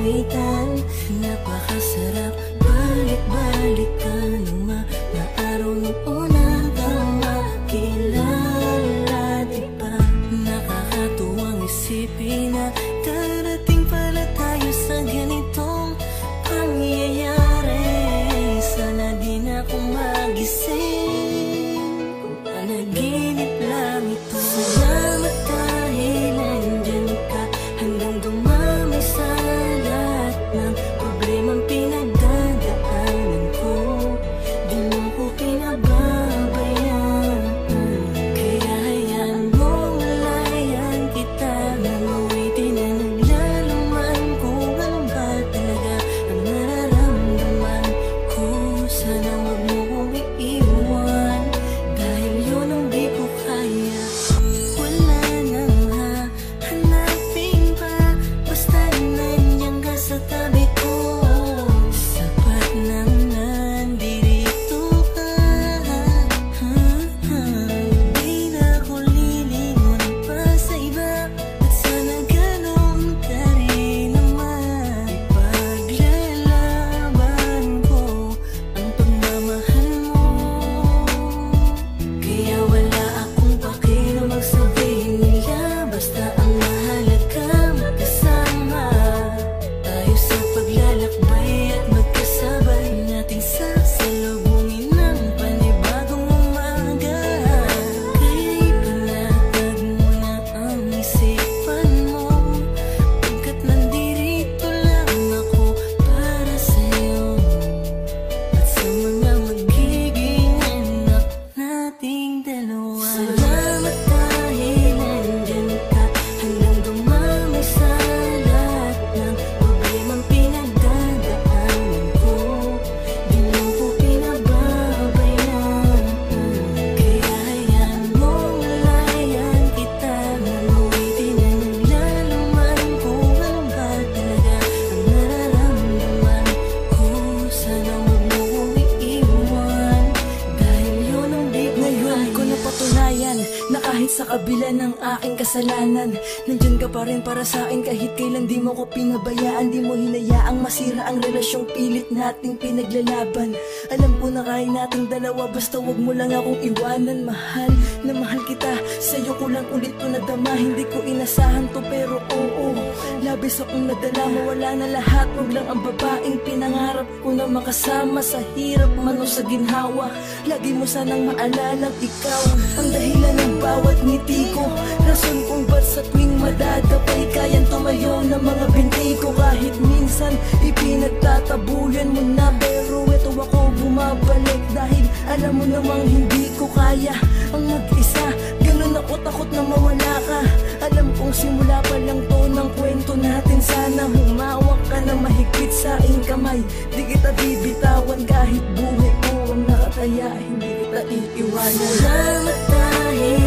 kawitan. Napakasarap balik-balikan ng mga araw nung una kang makilala, diba? Nakakatuwang isipin na darating pala tayo sa ganitong pangyayari. Sana di na ako magising kung panaginip lang ito. Salamat dahil nandyan ka hanggang dumami sa lahat ng problemang pinagdadaanan ko. Di mo ko pinababayaan, kaya hayaan mong malayan kita. Nanguwitin na naglalaman kung ano ba talaga ang nararamdaman ko. Sana wag mo kong iiwan, dahil yun ang di ko kaya. Wala nang hahanapin pa, basta nandiyan ka sa tabi ko. Sapat nang nandito ka. Di na ako lilingon pa sa iba, at sana ganun ka rin naman. Ipaglalaban ko ang pagmamahal mo. Kaya wala akong pake na magsabihin nila, basta ang mahalaga magkasama tayo sa paglalakbay at magkasabay nating sasalubungin ng panibagong umaga. Kaya ipanatag mo na ang isipan mo, pagkat nandirito lang ako para sa'yo at sa mga magiging anak nating dalawa. Salamat dahil nandyan ka hanggang dumami sa lahat ng problemang pinagdadaanan ko. Di mo ko pinababayaan, kaya hayaan mong malayan kita. Nanguwitin na naglalaman kung ano ba talaga ang nararamdaman ko. Sana wag mo kong iiwan, dahil yun ang di ko Ngayon ko kaya. napatunayan na kahit sa kabila ng aking kasalanan, nandyan ka pa rin para sa akin. Kahit kailan di mo ko pinabayaan, di mo hinayaang masira ang relasyong pilit nating pinaglalaban. Alam ko na kaya nating dalawa, basta wag mo lang akong iwanan. Mahal na mahal kita, sa'yo ko lang ulit to nadama. Hindi ko inasahan to pero oo, labis akong nadala. Mawala na lahat, wag lang ang babaeng pinangarap ko na makasama sa hirap man o sa ginhawa. Lagi mo sanang maalalang ikaw ang dahilan ng bawat ngiti ko, rason kung ba't sa tuwing madadapay kayang tumayo ng mga binti ko. Kahit minsan ipinagtatabuyan mo na, pero eto ako bumabalik dahil alam mo namang hindi ko kaya ang mag-isa. Ganun ako takot na mawala ka. Alam kong simula pa lang to ng kwento natin. Sana humawak ka na mahigpit sa aking kamay. Di kita bibitawan kahit buhay ko ang nakataya, hindi kita iiwanan. Salamat dahil